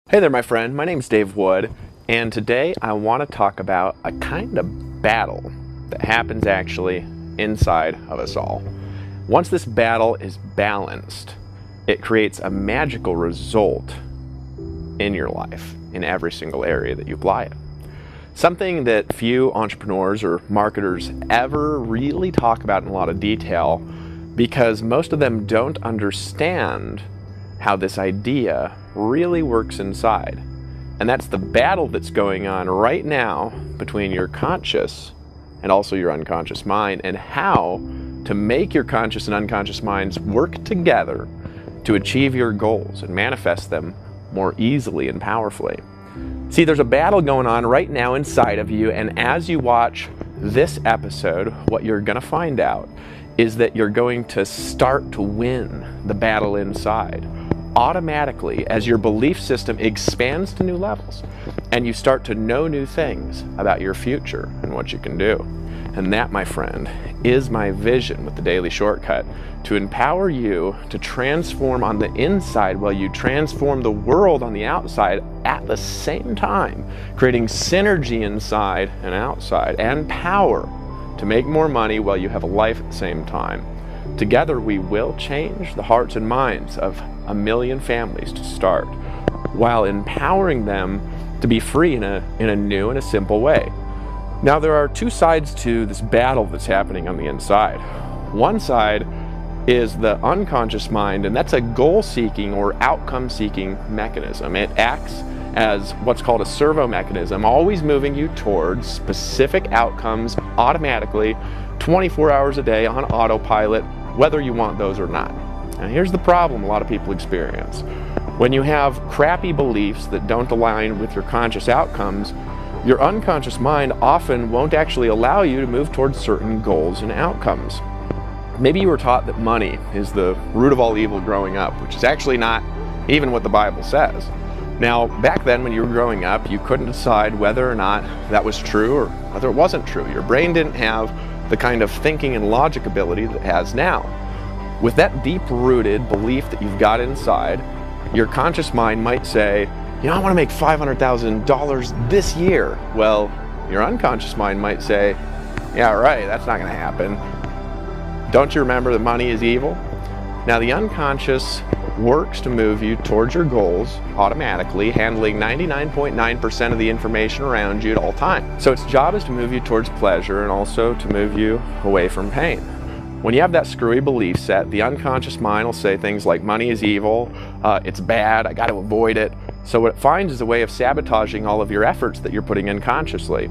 Hey there, my friend. My name's Dave Wood, and today I want to talk about a kind of battle that happens actually inside of us all. Once this battle is balanced, it creates a magical result in your life, in every single area that you apply it. Something that few entrepreneurs or marketers ever really talk about in a lot of detail, because most of them don't understand how this idea really works inside. And that's the battle that's going on right now between your conscious and also your unconscious mind, and how to make your conscious and unconscious minds work together to achieve your goals and manifest them more easily and powerfully. See, there's a battle going on right now inside of you, and as you watch this episode, what you're going to find out is that you're going to start to win the battle inside automatically as your belief system expands to new levels and you start to know new things about your future and what you can do. And that, my friend, is my vision with the Daily Shortcut, to empower you to transform on the inside while you transform the world on the outside at the same time, creating synergy inside and outside and power to make more money while you have a life at the same time. Together we will change the hearts and minds of 1 million families to start, while empowering them to be free in a new and a simple way. Now, there are two sides to this battle that's happening on the inside. One side is the unconscious mind, and that's a goal-seeking or outcome-seeking mechanism. It acts as what's called a servo mechanism, always moving you towards specific outcomes automatically, 24 hours a day on autopilot, whether you want those or not. And here's the problem a lot of people experience. When you have crappy beliefs that don't align with your conscious outcomes, your unconscious mind often won't actually allow you to move towards certain goals and outcomes. Maybe you were taught that money is the root of all evil growing up, which is actually not even what the Bible says. Now, back then when you were growing up, you couldn't decide whether or not that was true or whether it wasn't true. Your brain didn't have the kind of thinking and logic ability that it has now. With that deep-rooted belief that you've got inside, your conscious mind might say, I want to make $500,000 this year. Well, your unconscious mind might say, yeah, right, that's not going to happen. Don't you remember that money is evil? Now, the unconscious works to move you towards your goals automatically, handling 99.9% of the information around you at all times. So its job is to move you towards pleasure and also to move you away from pain. When you have that screwy belief set, the unconscious mind will say things like money is evil, it's bad, I got to avoid it. So what it finds is a way of sabotaging all of your efforts that you're putting in consciously.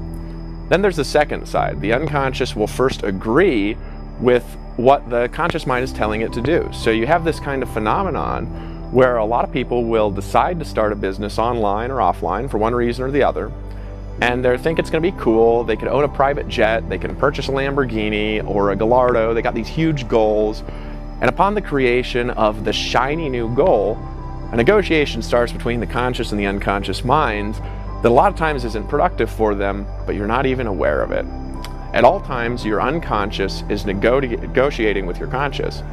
Then there's the second side. The unconscious will first agree with what the conscious mind is telling it to do. So you have this kind of phenomenon where a lot of people will decide to start a business online or offline for one reason or the other, and they think it's going to be cool. They can own a private jet, they can purchase a Lamborghini or a Gallardo. They got these huge goals, and upon the creation of the shiny new goal, a negotiation starts between the conscious and the unconscious minds that a lot of times isn't productive for them, but you're not even aware of it. At all times, your unconscious is negotiating with your conscious.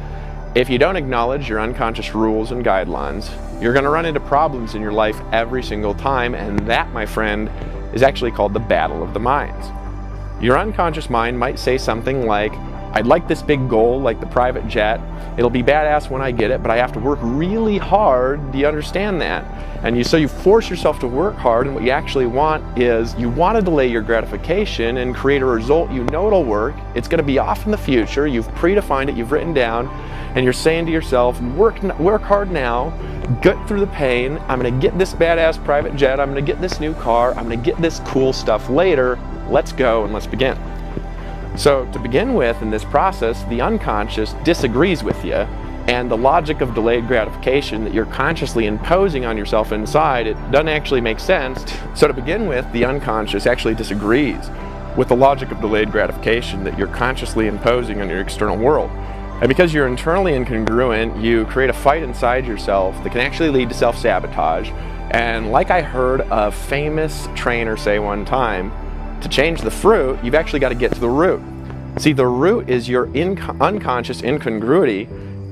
If you don't acknowledge your unconscious rules and guidelines, you're going to run into problems in your life every single time, and that, my friend, is actually called the battle of the minds. Your unconscious mind might say something like, I'd like this big goal, like the private jet. It'll be badass when I get it, but I have to work really hard. Do you understand that? And so you force yourself to work hard, and what you actually want is you want to delay your gratification and create a result you know it'll work. It's going to be off in the future. You've predefined it, you've written down, and you're saying to yourself, work hard now, get through the pain. I'm going to get this badass private jet. I'm going to get this new car. I'm going to get this cool stuff later. Let's go and let's begin. So to begin with, in this process, the unconscious disagrees with you, and the logic of delayed gratification that you're consciously imposing on yourself inside, it doesn't actually make sense. So to begin with, the unconscious actually disagrees with the logic of delayed gratification that you're consciously imposing on your external world. And because you're internally incongruent, you create a fight inside yourself that can actually lead to self-sabotage. And like I heard a famous trainer say one time, to change the fruit, you've actually got to get to the root. See, the root is your unconscious incongruity,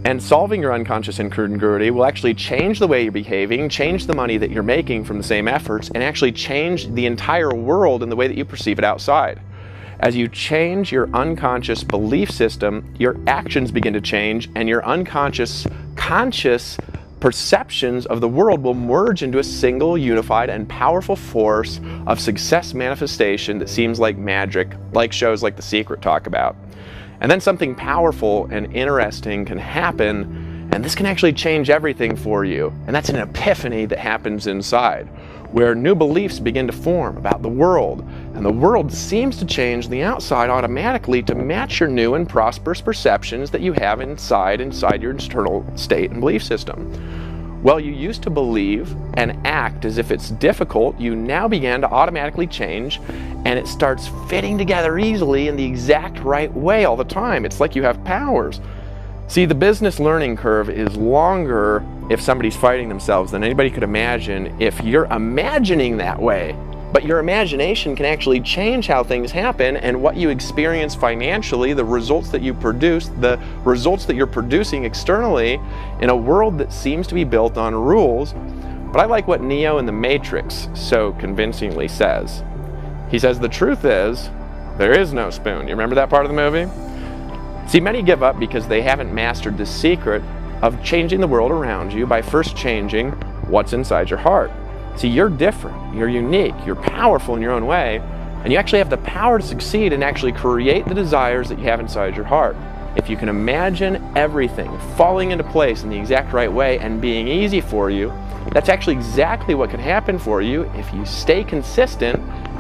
And solving your unconscious incongruity will actually change the way you're behaving, change the money that you're making from the same efforts, and actually change the entire world in the way that you perceive it outside. As you change your unconscious belief system, your actions begin to change, and your unconscious, conscious perceptions of the world will merge into a single, unified, and powerful force of success manifestation that seems like magic, like shows like The Secret talk about. And then something powerful and interesting can happen, and this can actually change everything for you. And that's an epiphany that happens inside, where new beliefs begin to form about the world, and the world seems to change the outside automatically to match your new and prosperous perceptions that you have inside your internal state and belief system. Well, you used to believe and act as if it's difficult. You now began to automatically change, and it starts fitting together easily in the exact right way all the time. It's like you have powers. See, the business learning curve is longer if somebody's fighting themselves than anybody could imagine if you're imagining that way. But your imagination can actually change how things happen and what you experience financially, the results that you produce, the results that you're producing externally in a world that seems to be built on rules. But I like what Neo in The Matrix so convincingly says. He says, the truth is, there is no spoon. You remember that part of the movie? See, many give up because they haven't mastered the secret of changing the world around you by first changing what's inside your heart. See, you're different, you're unique, you're powerful in your own way, and you actually have the power to succeed and actually create the desires that you have inside your heart. If you can imagine everything falling into place in the exact right way and being easy for you, that's actually exactly what can happen for you if you stay consistent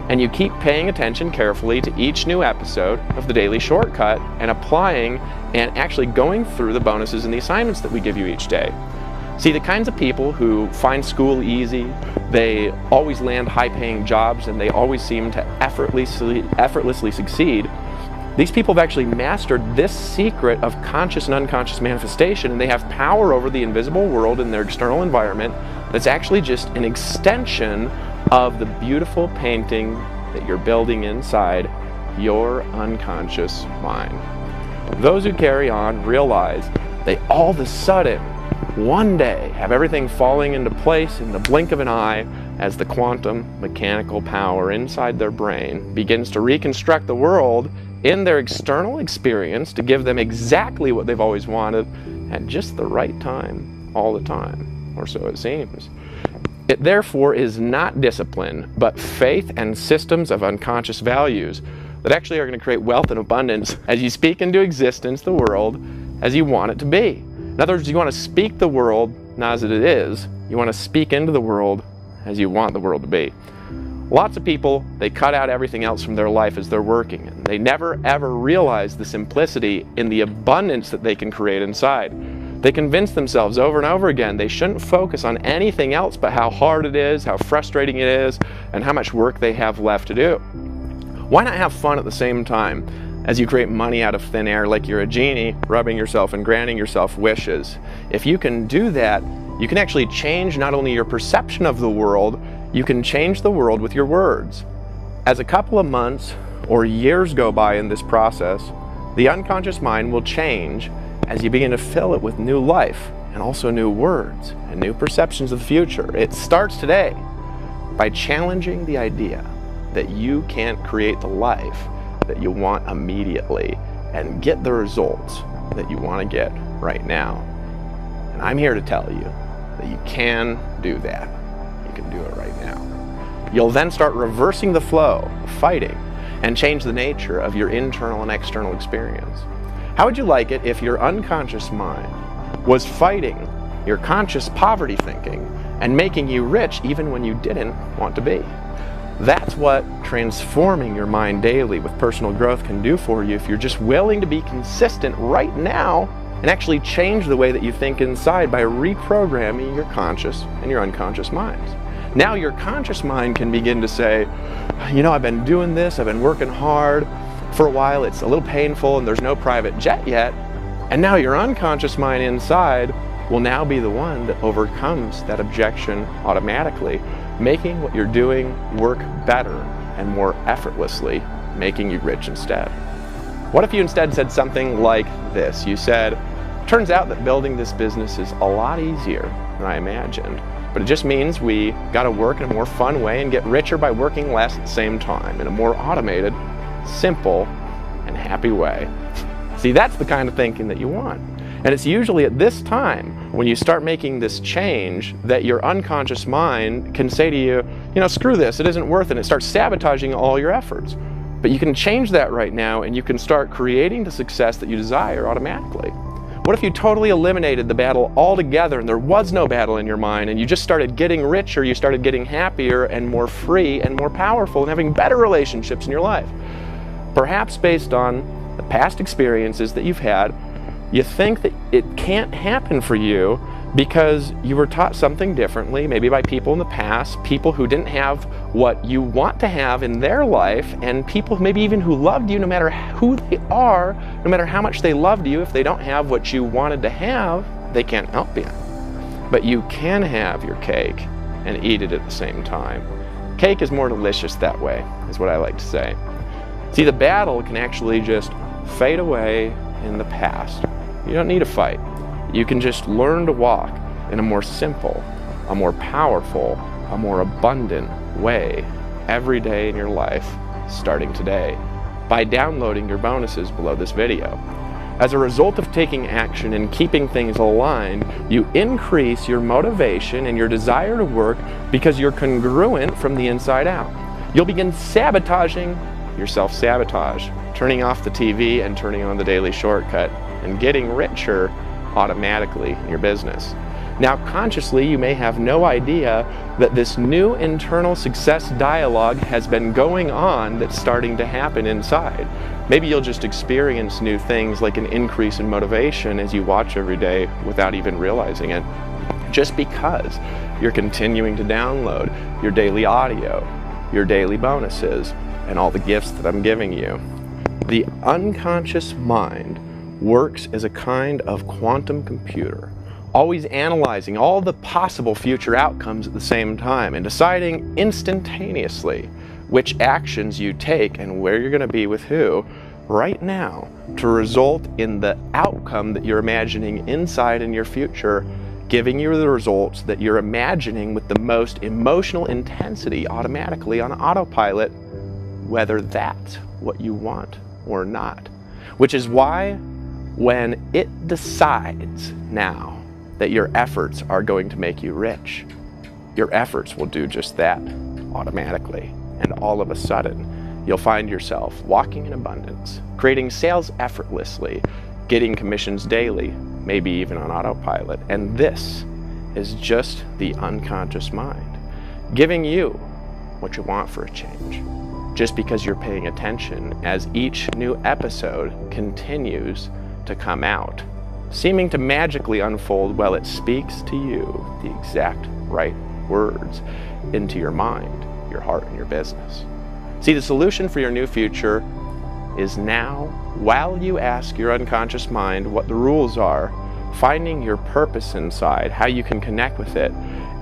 and you keep paying attention carefully to each new episode of The Daily Shortcut and applying and actually going through the bonuses and the assignments that we give you each day. See, the kinds of people who find school easy, they always land high-paying jobs, and they always seem to effortlessly succeed, these people have actually mastered this secret of conscious and unconscious manifestation, and they have power over the invisible world in their external environment that's actually just an extension of the beautiful painting that you're building inside your unconscious mind. Those who carry on realize they all of a sudden, one day, have everything falling into place in the blink of an eye as the quantum mechanical power inside their brain begins to reconstruct the world in their external experience to give them exactly what they've always wanted at just the right time, all the time, or so it seems. It therefore is not discipline, but faith and systems of unconscious values that actually are going to create wealth and abundance as you speak into existence the world as you want it to be. In other words, you want to speak the world not as it is, you want to speak into the world as you want the world to be. Lots of people, they cut out everything else from their life as they're working, and they never ever realize the simplicity in the abundance that they can create inside. They convince themselves over and over again they shouldn't focus on anything else but how hard it is, how frustrating it is, and how much work they have left to do. Why not have fun at the same time as you create money out of thin air like you're a genie, rubbing yourself and granting yourself wishes? If you can do that, you can actually change not only your perception of the world, you can change the world with your words. As a couple of months or years go by in this process, the unconscious mind will change as you begin to fill it with new life and also new words and new perceptions of the future. It starts today by challenging the idea that you can't create the life that you want immediately and get the results that you want to get right now. And I'm here to tell you that you can do that. You can do it right now. You'll then start reversing the flow of fighting and change the nature of your internal and external experience. How would you like it if your unconscious mind was fighting your conscious poverty thinking and making you rich even when you didn't want to be? That's what transforming your mind daily with personal growth can do for you if you're just willing to be consistent right now and actually change the way that you think inside by reprogramming your conscious and your unconscious minds. Now your conscious mind can begin to say, you know, I've been doing this, I've been working hard for a while, it's a little painful and there's no private jet yet. And now your unconscious mind inside will now be the one that overcomes that objection automatically, making what you're doing work better and more effortlessly, making you rich instead. What if you instead said something like this? You said, Turns out that building this business is a lot easier than I imagined, but it just means we got to work in a more fun way and get richer by working less at the same time in a more automated, simple, and happy way. See, that's the kind of thinking that you want. And it's usually at this time, when you start making this change, that your unconscious mind can say to you, screw this, it isn't worth it, and it starts sabotaging all your efforts. But you can change that right now, and you can start creating the success that you desire automatically. What if you totally eliminated the battle altogether and there was no battle in your mind, and you just started getting richer, you started getting happier and more free and more powerful and having better relationships in your life? Perhaps based on the past experiences that you've had, you think that it can't happen for you because you were taught something differently, maybe by people in the past, people who didn't have what you want to have in their life, and people maybe even who loved you no matter who they are, no matter how much they loved you. If they don't have what you wanted to have, they can't help you. But you can have your cake and eat it at the same time. Cake is more delicious that way, is what I like to say. See, the battle can actually just fade away in the past. You don't need to fight. You can just learn to walk in a more simple, a more powerful, a more abundant way every day in your life, starting today, by downloading your bonuses below this video. As a result of taking action and keeping things aligned, you increase your motivation and your desire to work because you're congruent from the inside out. You'll begin sabotaging your self-sabotage, turning off the TV and turning on the daily shortcut, and getting richer automatically in your business. Now, consciously, you may have no idea that this new internal success dialogue has been going on that's starting to happen inside. Maybe you'll just experience new things like an increase in motivation as you watch every day without even realizing it, just because you're continuing to download your daily audio, your daily bonuses, and all the gifts that I'm giving you. The unconscious mind works as a kind of quantum computer, always analyzing all the possible future outcomes at the same time and deciding instantaneously which actions you take and where you're going to be with who right now to result in the outcome that you're imagining inside in your future, giving you the results that you're imagining with the most emotional intensity automatically on autopilot, whether that's what you want or not. Which is why when it decides now that your efforts are going to make you rich, your efforts will do just that automatically. And all of a sudden, you'll find yourself walking in abundance, creating sales effortlessly, getting commissions daily, maybe even on autopilot. And this is just the unconscious mind giving you what you want for a change, just because you're paying attention as each new episode continues to come out, seeming to magically unfold while it speaks to you the exact right words into your mind, your heart, and your business. See, the solution for your new future is now, while you ask your unconscious mind what the rules are, finding your purpose inside, how you can connect with it,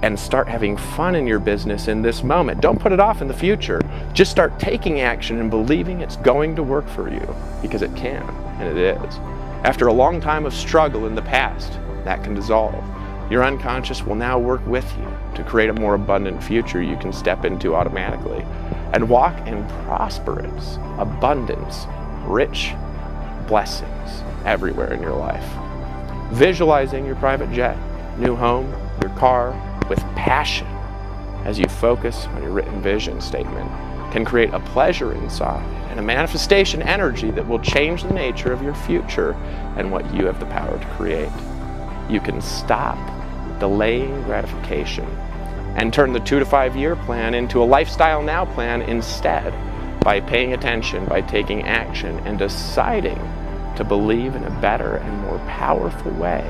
and start having fun in your business in this moment. Don't put it off in the future. Just start taking action and believing it's going to work for you, because it can, and it is. After a long time of struggle in the past, that can dissolve. Your unconscious will now work with you to create a more abundant future you can step into automatically and walk in prosperous, abundance, rich blessings everywhere in your life. Visualizing your private jet, new home, your car with passion as you focus on your written vision statement can create a pleasure inside and a manifestation energy that will change the nature of your future and what you have the power to create. You can stop delaying gratification and turn the 2 to 5 year plan into a lifestyle now plan instead, by paying attention, by taking action, and deciding to believe in a better and more powerful way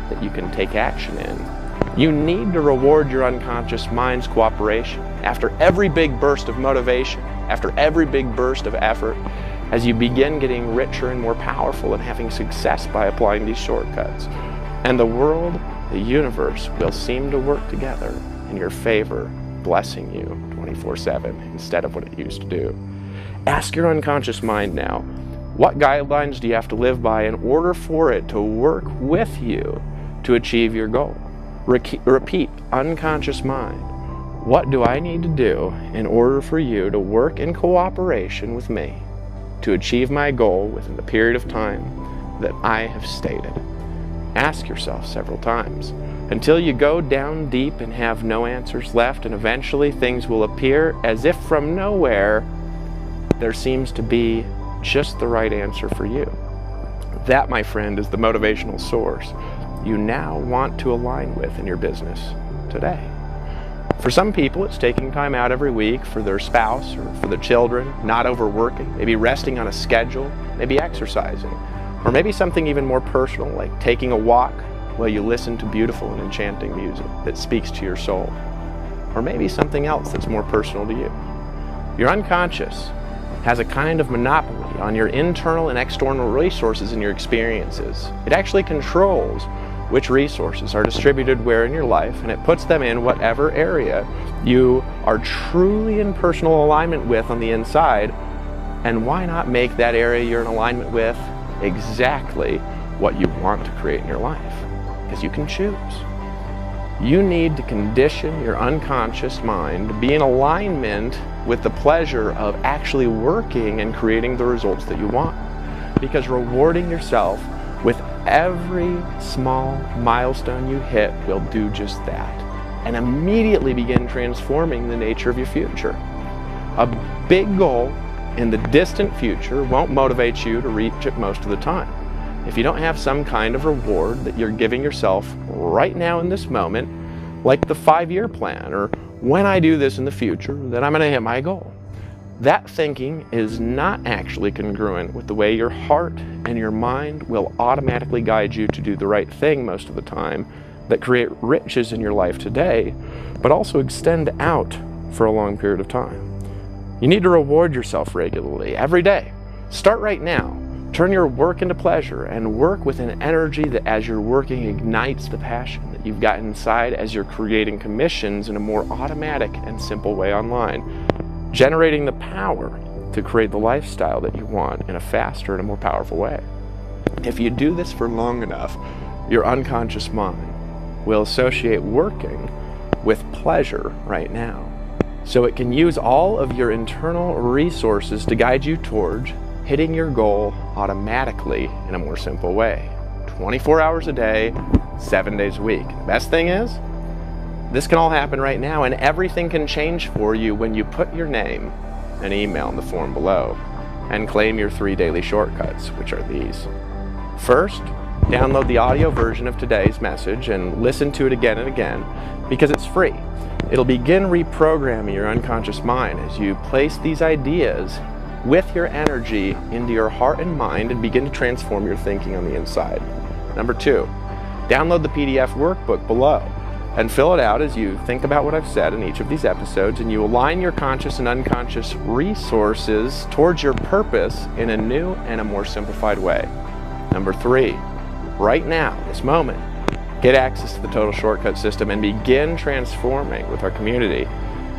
that you can take action in. You need to reward your unconscious mind's cooperation after every big burst of motivation, after every big burst of effort, as you begin getting richer and more powerful and having success by applying these shortcuts. And the world, the universe, will seem to work together in your favor, blessing you 24/7 instead of what it used to do. Ask your unconscious mind now, What guidelines do you have to live by in order for it to work with you to achieve your goal? Repeat, unconscious mind. What do I need to do in order for you to work in cooperation with me to achieve my goal within the period of time that I have stated? Ask yourself several times until you go down deep and have no answers left, and eventually things will appear as if from nowhere there seems to be just the right answer for you. That, my friend, is the motivational source you now want to align with in your business today. For some people, it's taking time out every week for their spouse or for their children, not overworking, maybe resting on a schedule, maybe exercising, or maybe something even more personal like taking a walk while you listen to beautiful and enchanting music that speaks to your soul, or maybe something else that's more personal to you. Your unconscious has a kind of monopoly on your internal and external resources and your experiences. It actually controls which resources are distributed where in your life, and it puts them in whatever area you are truly in personal alignment with on the inside. And why not make that area you're in alignment with exactly what you want to create in your life? Because you can choose. You need to condition your unconscious mind to be in alignment with the pleasure of actually working and creating the results that you want. Because rewarding yourself with every small milestone you hit will do just that, and immediately begin transforming the nature of your future. A big goal in the distant future won't motivate you to reach it most of the time. If you don't have some kind of reward that you're giving yourself right now in this moment, like the 5-year plan, or when I do this in the future, then I'm going to hit my goal. That thinking is not actually congruent with the way your heart and your mind will automatically guide you to do the right thing most of the time, that create riches in your life today, but also extend out for a long period of time. You need to reward yourself regularly, every day. Start right now. Turn your work into pleasure, and work with an energy that, as you're working, ignites the passion that you've got inside as you're creating commissions in a more automatic and simple way online, generating the power to create the lifestyle that you want in a faster and a more powerful way. If you do this for long enough, your unconscious mind will associate working with pleasure right now, so it can use all of your internal resources to guide you towards hitting your goal automatically in a more simple way. 24 hours a day, 7 days a week. The best thing is, this can all happen right now, and everything can change for you when you put your name and email in the form below and claim your 3 daily shortcuts, which are these. First, download the audio version of today's message and listen to it again and again, because it's free. It'll begin reprogramming your unconscious mind as you place these ideas with your energy into your heart and mind and begin to transform your thinking on the inside. Number 2, download the PDF workbook below and fill it out as you think about what I've said in each of these episodes, and you align your conscious and unconscious resources towards your purpose in a new and a more simplified way. Number 3, right now, this moment, get access to the Total Shortcut System and begin transforming with our community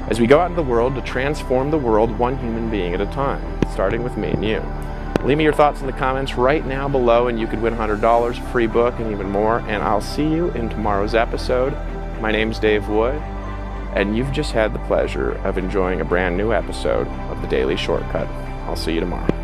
as we go out into the world to transform the world one human being at a time, starting with me and you. Leave me your thoughts in the comments right now below, and you could win $100, a free book, and even more. And I'll see you in tomorrow's episode. My name's Dave Wood, and you've just had the pleasure of enjoying a brand new episode of The Daily Shortcut. I'll see you tomorrow.